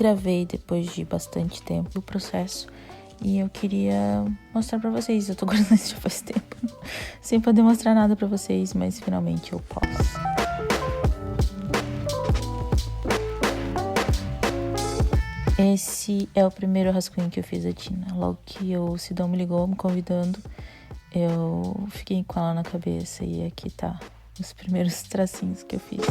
regravei depois de bastante tempo o processo. E eu queria mostrar pra vocês. Eu tô guardando isso já faz tempo, sem poder mostrar nada pra vocês, mas finalmente eu posso. Esse é o primeiro rascunho que eu fiz da Tina. Logo que o Sidão me ligou, me convidando, eu fiquei com ela na cabeça. E aqui tá os primeiros tracinhos que eu fiz.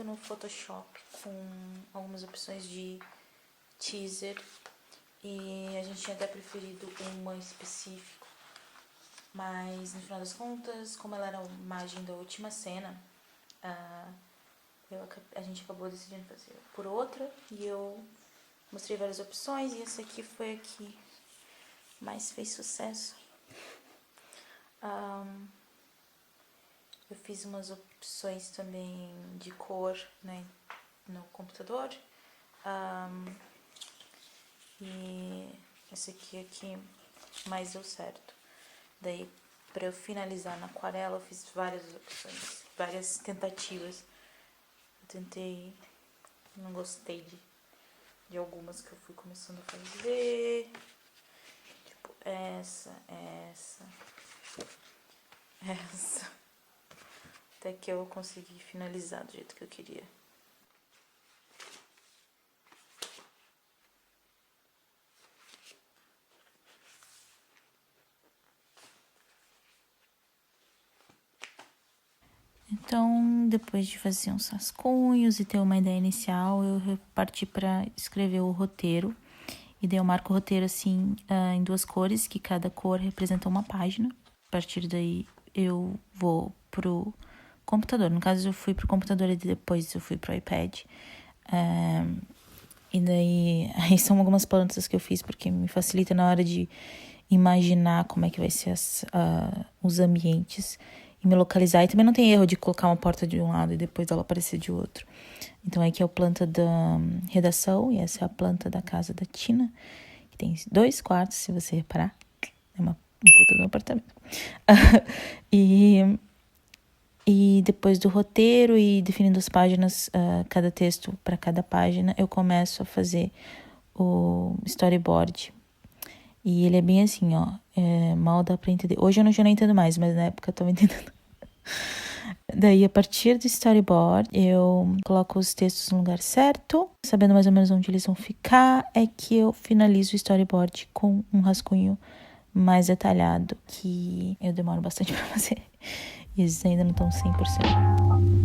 No Photoshop com algumas opções de teaser e a gente tinha até preferido uma específica, mas no final das contas, como ela era a imagem da última cena, a gente acabou decidindo fazer por outra e eu mostrei várias opções e essa aqui foi a que mais fez sucesso. Eu fiz umas opções também de cor, né, no computador. E esse aqui mais deu certo. Daí, para eu finalizar na aquarela, eu fiz várias opções, várias tentativas. Eu tentei, não gostei de algumas que eu fui começando a fazer. Tipo, essa. Até que eu consegui finalizar do jeito que eu queria. Então, depois de fazer uns rascunhos e ter uma ideia inicial, eu parti para escrever o roteiro. E daí eu marco o roteiro assim em 2 cores, que cada cor representa uma página. A partir daí eu vou pro computador. No caso, eu fui pro computador e depois eu fui pro iPad. E daí, aí são algumas plantas que eu fiz, porque me facilita na hora de imaginar como é que vai ser os ambientes e me localizar. E também não tem erro de colocar uma porta de um lado e depois ela aparecer de outro. Então, aqui é a planta da redação e essa é a planta da casa da Tina, que tem 2 quartos, se você reparar. É um puta de um apartamento. E depois do roteiro e definindo as páginas, cada texto para cada página, eu começo a fazer o storyboard. E ele é bem assim, ó, mal dá pra entender. Hoje eu já não entendo mais, mas na época eu tava entendendo. Daí, a partir do storyboard, eu coloco os textos no lugar certo, sabendo mais ou menos onde eles vão ficar, é que eu finalizo o storyboard com um rascunho mais detalhado, que eu demoro bastante pra fazer. E esses ainda não estão 100%.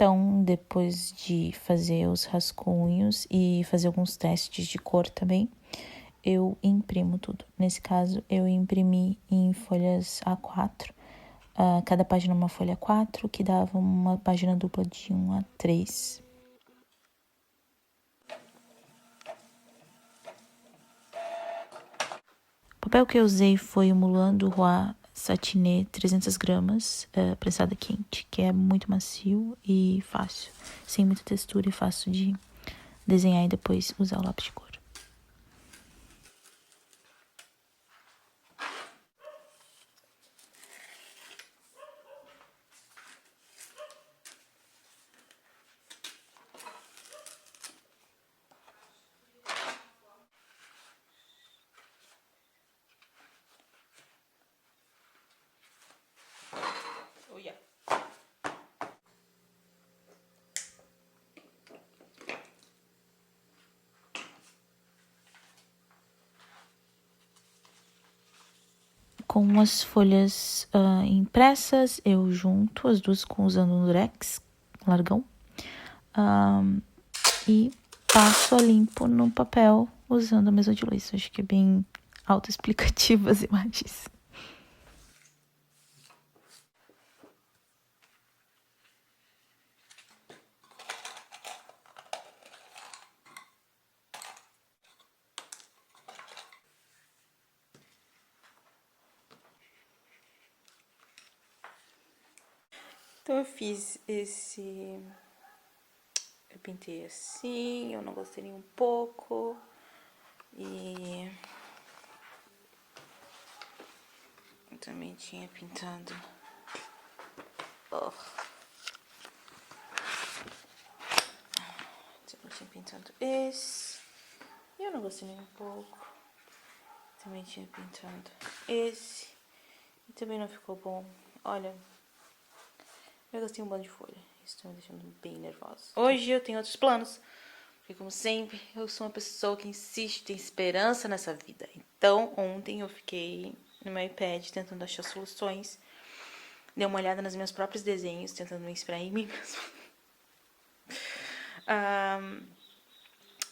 Então, depois de fazer os rascunhos e fazer alguns testes de cor também, eu imprimo tudo. Nesse caso, eu imprimi em folhas A4. Cada página uma folha A4, que dava uma página dupla de 1:3. O papel que eu usei foi o Moulin du Roi Satiné 300 gramas, pressada quente, que é muito macio e fácil, sem muita textura e fácil de desenhar e depois usar o lápis de cor. Com as folhas impressas, eu junto as duas usando um durex largão e passo a limpo no papel usando a mesa de luz. Acho que é bem autoexplicativo as imagens. Então eu fiz esse... Eu pintei assim, eu não gostei nem um pouco. E... eu também tinha pintado... Eu tinha pintado esse. E eu não gostei nem um pouco. Também tinha pintado esse. E também não ficou bom. Olha... eu gostei um bando de folha. Isso tá me deixando bem nervosa. Hoje eu tenho outros planos. Porque, como sempre, eu sou uma pessoa que insiste, tem esperança nessa vida. Então, ontem eu fiquei no meu iPad tentando achar soluções. Dei uma olhada nos meus próprios desenhos, tentando me inspirar em mim mesma.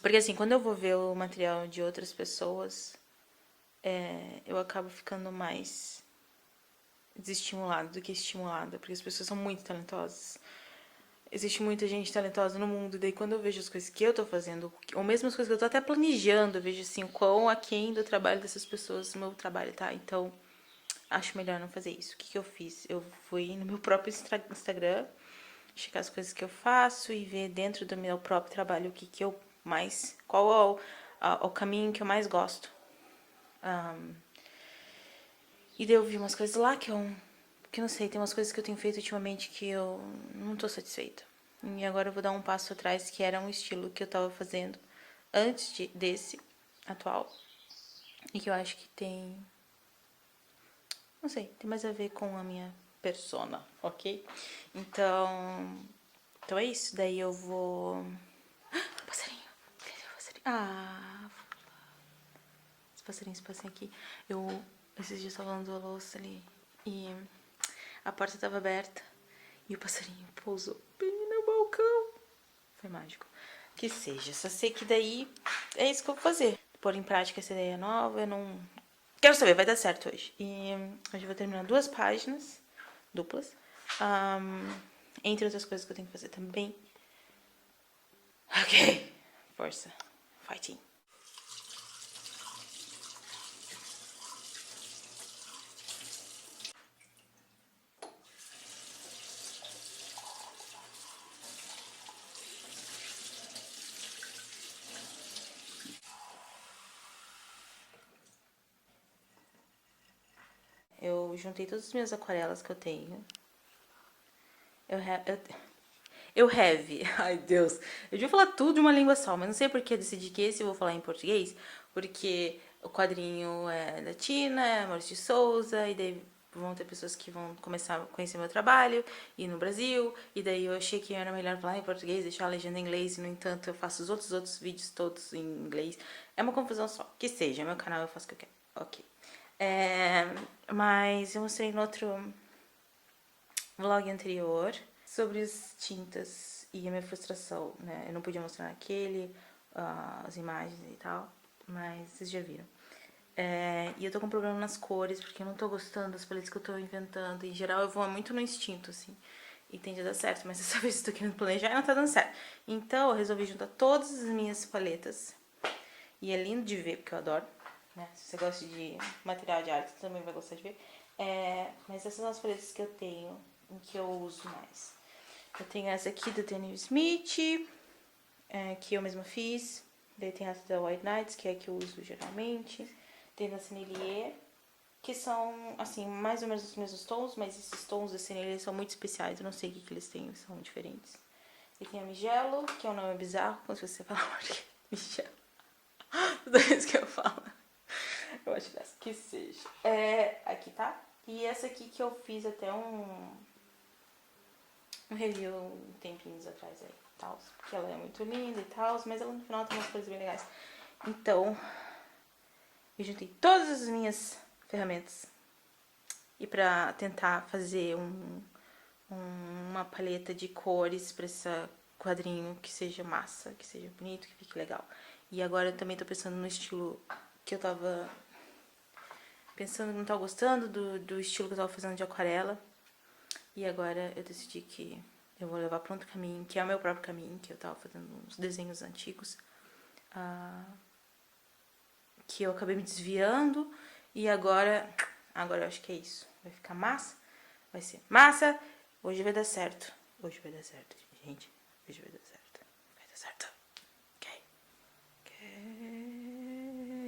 Porque, assim, quando eu vou ver o material de outras pessoas, eu acabo ficando mais desestimulada do que estimulada. Porque as pessoas são muito talentosas. Existe muita gente talentosa no mundo, e daí quando eu vejo as coisas que eu tô fazendo, ou mesmo as coisas que eu tô até planejando, eu vejo assim, o quão aquém do trabalho dessas pessoas o meu trabalho tá. Então, acho melhor não fazer isso. O que eu fiz? Eu fui no meu próprio Instagram, checar as coisas que eu faço e ver dentro do meu próprio trabalho o que eu mais... qual é o caminho que eu mais gosto. E daí eu vi umas coisas lá que não sei, tem umas coisas que eu tenho feito ultimamente que eu não tô satisfeita. E agora eu vou dar um passo atrás, que era um estilo que eu tava fazendo antes desse atual. E que eu acho que tem... não sei, tem mais a ver com a minha persona, ok? Então é isso. Daí eu vou... passarinho! Cadê o passarinho? Os passarinhos passam aqui. Esses dias eu tava lavando a louça ali e a porta tava aberta e o passarinho pousou bem no balcão. Foi mágico. Que seja, só sei que daí é isso que eu vou fazer. Pôr em prática essa ideia nova, eu não... quero saber, vai dar certo hoje. E hoje eu vou terminar 2 páginas duplas. Entre outras coisas que eu tenho que fazer também. Ok. Força. Fighting. Eu juntei todas as minhas aquarelas que eu tenho. Ai, Deus. Eu devia falar tudo de uma língua só, mas não sei porque eu decidi que esse eu vou falar em português. Porque o quadrinho é da Tina, é Maurício de Souza, e daí vão ter pessoas que vão começar a conhecer meu trabalho, e no Brasil, e daí eu achei que era melhor falar em português, deixar a legenda em inglês, e no entanto eu faço os outros vídeos todos em inglês. É uma confusão só. Que seja, meu canal eu faço o que eu quero. Ok. Mas eu mostrei no outro vlog anterior sobre as tintas e a minha frustração, né? Eu não podia mostrar naquele, as imagens e tal, mas vocês já viram. E eu tô com problema nas cores, porque eu não tô gostando das paletas que eu tô inventando. Em geral, eu vou muito no instinto, assim. E tende a dar certo, mas dessa vez eu tô querendo planejar e não tá dando certo. Então, eu resolvi juntar todas as minhas paletas. E é lindo de ver, porque eu adoro. Né? Se você gosta de material de arte, você também vai gostar de ver. Mas essas são as paletas que eu tenho, em que eu uso mais. Eu tenho essa aqui do Daniel Smith. que eu mesma fiz. Daí tem essa da White Nights, que é a que eu uso geralmente. Tem da Sennelier, que são, assim, mais ou menos os mesmos tons, mas esses tons da Sennelier são muito especiais. Eu não sei o que eles têm, são diferentes. E tem a Migelo, que é um nome bizarro, como se você falar Migelo. Toda vez que eu falo, eu acho que seja. Aqui tá. E essa aqui que eu fiz até um review um tempinhos atrás aí, tal, porque ela é muito linda e tal, mas ela no final tem umas coisas bem legais. Então, eu juntei todas as minhas ferramentas e pra tentar fazer uma paleta de cores pra esse quadrinho que seja massa, que seja bonito, que fique legal. E agora eu também tô pensando no estilo que eu tava pensando, não tava gostando do estilo que eu tava fazendo de aquarela. E agora eu decidi que eu vou levar para outro caminho, que é o meu próprio caminho, que eu tava fazendo uns desenhos antigos, que eu acabei me desviando, e agora eu acho que é isso. Vai ficar massa, vai ser massa, hoje vai dar certo. Hoje vai dar certo, gente. Hoje vai dar certo. Vai dar certo. Ok.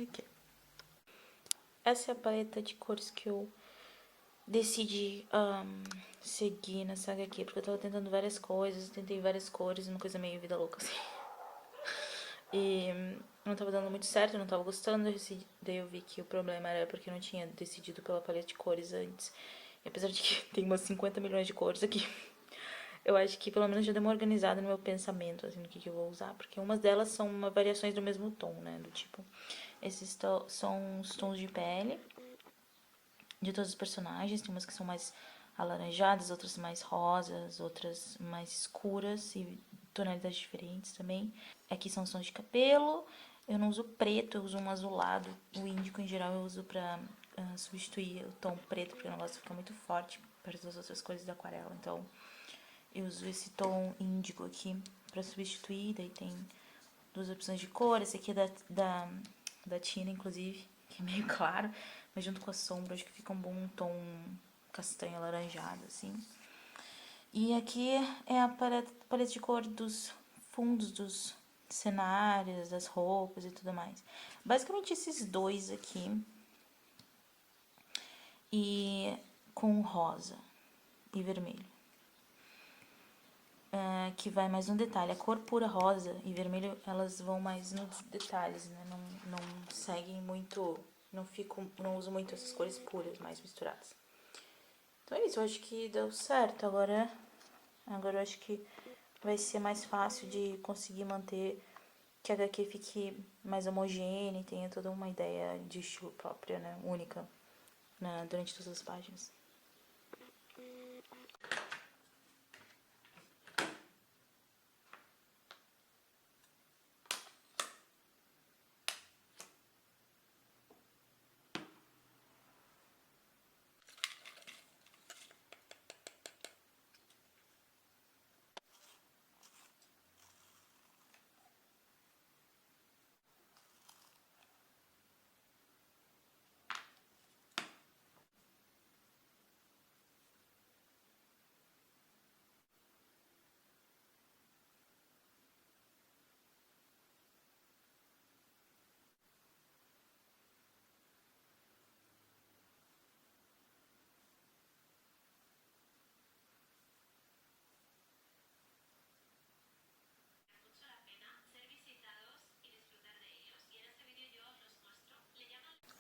Ok. Essa é a paleta de cores que eu decidi seguir nessa HQ, porque eu tava tentando várias coisas, tentei várias cores, uma coisa meio vida louca, assim. E não tava dando muito certo, eu não tava gostando, daí eu vi que o problema era porque eu não tinha decidido pela paleta de cores antes. E apesar de que tem umas 50 milhões de cores aqui, eu acho que pelo menos já deu uma organizada no meu pensamento, assim, no que eu vou usar, porque umas delas são variações do mesmo tom, né, do tipo, esses são os tons de pele de todos os personagens, tem umas que são mais alaranjadas, outras mais rosas, outras mais escuras e tonalidades diferentes também. Aqui são os tons de cabelo, eu não uso preto, eu uso um azulado, o índico em geral eu uso pra substituir o tom preto, porque o negócio fica muito forte perto das outras cores da aquarela, então eu uso esse tom índigo aqui pra substituir, daí tem duas opções de cor, esse aqui é da Tina, inclusive, que é meio claro, mas junto com a sombra, acho que fica um bom tom castanho alaranjado, assim. E aqui é a paleta de cor dos fundos dos cenários, das roupas e tudo mais. Basicamente esses dois aqui. E com rosa e vermelho. Que vai mais no detalhe. A cor pura rosa e vermelho, elas vão mais nos detalhes, né? Não seguem muito, não uso muito essas cores puras, mais misturadas. Então é isso, eu acho que deu certo. Agora eu acho que vai ser mais fácil de conseguir manter que a HQ fique mais homogênea e tenha toda uma ideia de estilo própria, né? Única, né? Durante todas as páginas.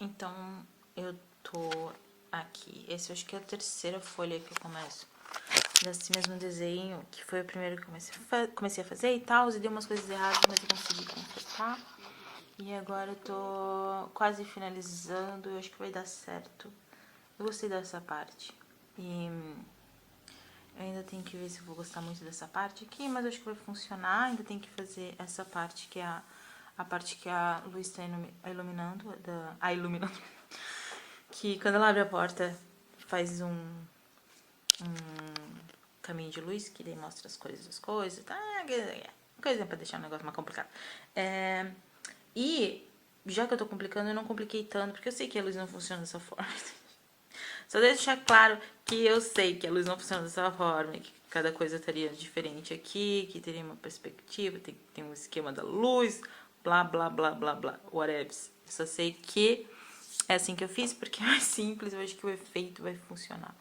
Então, eu tô aqui. Esse eu acho que é a terceira folha que eu começo. Desse mesmo desenho, que foi o primeiro que eu comecei a fazer e tal. E deu umas coisas erradas, mas eu consegui consertar. E agora eu tô quase finalizando. Eu acho que vai dar certo. Eu gostei dessa parte. E eu ainda tenho que ver se eu vou gostar muito dessa parte aqui, mas eu acho que vai funcionar. Ainda tem que fazer essa parte que é a parte que a luz está iluminando, iluminando, que quando ela abre a porta faz um caminho de luz, que daí mostra as cores das coisas, tá? Coisa pra deixar o negócio mais complicado. E já que eu tô complicando, eu não compliquei tanto, porque eu sei que a luz não funciona dessa forma. Só deixar claro que eu sei que a luz não funciona dessa forma, que cada coisa estaria diferente aqui, que teria uma perspectiva, tem um esquema da luz, blá, blá, blá, blá, blá, whatever. Só sei que é assim que eu fiz, porque é mais simples, eu acho que o efeito vai funcionar.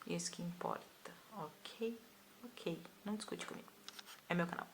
Isso que importa, ok? Ok, não discute comigo. É meu canal.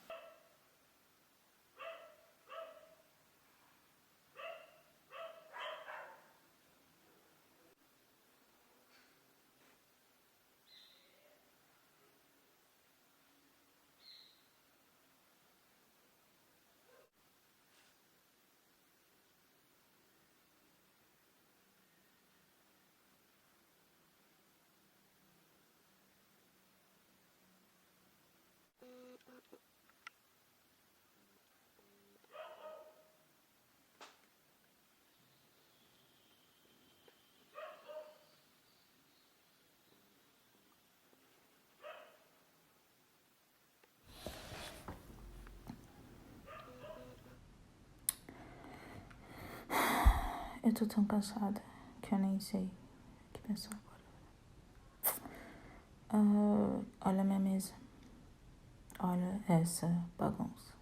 Eu tô tão cansada que eu nem sei o que pensar agora. Olha a minha mesa. Olha essa bagunça.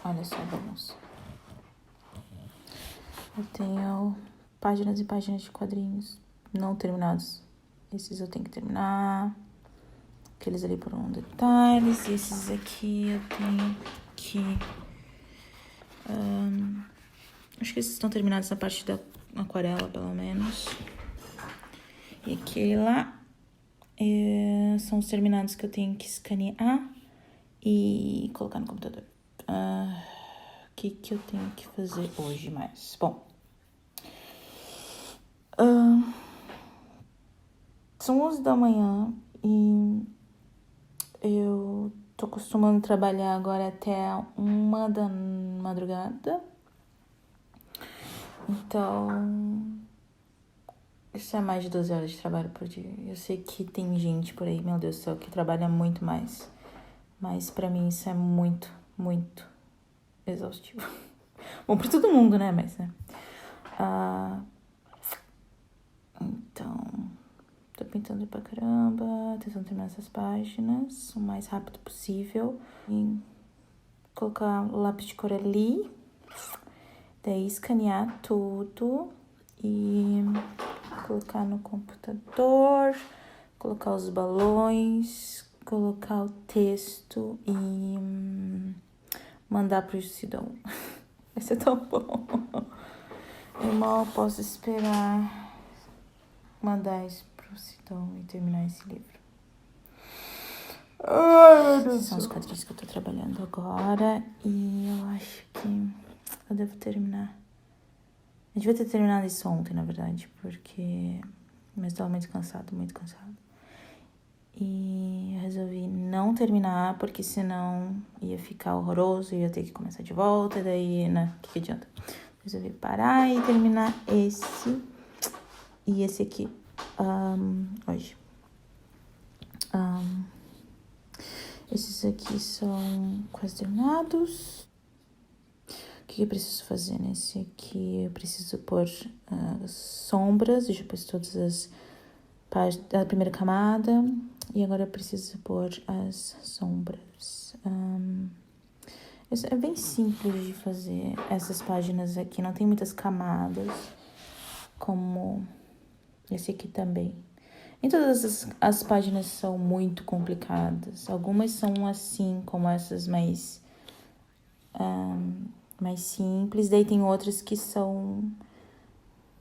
Olha só a bagunça. Eu tenho páginas e páginas de quadrinhos não terminados. Esses eu tenho que terminar. Aqueles ali por um detalhes. E esses aqui eu tenho que... acho que esses estão terminados na parte da aquarela, pelo menos. E aquele lá são os terminados que eu tenho que escanear e colocar no computador. O que eu tenho que fazer hoje mais? Bom, são 11 da manhã e eu tô acostumando trabalhar agora até 1 da madrugada. Então, isso é mais de 12 horas de trabalho por dia. Eu sei que tem gente por aí, meu Deus do céu, que trabalha muito mais. Mas pra mim isso é muito, muito exaustivo. Bom, pra todo mundo, né? Mas, né? Então, tô pintando pra caramba, tentando terminar essas páginas o mais rápido possível. E colocar o lápis de cor ali. Daí escanear tudo e colocar no computador, colocar os balões, colocar o texto e mandar pro Sidão. Vai ser tão bom. Eu mal posso esperar mandar isso pro Sidão e terminar esse livro. Esses são os quadrinhos que eu tô trabalhando agora e eu acho que eu devo terminar. Eu devia ter terminado isso ontem, na verdade, porque... Mas tava muito cansado, muito cansado. E eu resolvi não terminar, porque senão ia ficar horroroso, ia ter que começar de volta, e daí, né, o que adianta? Resolvi parar e terminar esse e esse aqui hoje. Esses aqui são quase terminados. O que eu preciso fazer nesse aqui? Eu preciso pôr sombras. Eu já pus todas as páginas da primeira camada. E agora eu preciso pôr as sombras. É bem simples de fazer essas páginas aqui. Não tem muitas camadas. Como esse aqui também. Nem todas as páginas são muito complicadas. Algumas são assim, como essas mais simples. Daí tem outras que são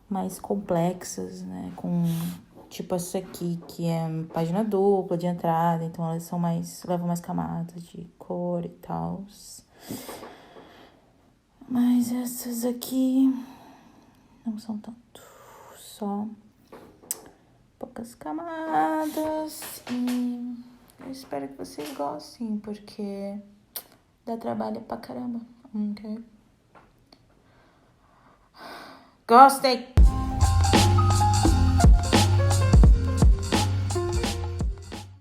mais complexas, né? Com tipo essa aqui, que é página dupla de entrada. Então elas são levam mais camadas de cor e tal. Mas essas aqui não são tanto. Só poucas camadas. E eu espero que vocês gostem, porque dá trabalho pra caramba, ok? Gostem!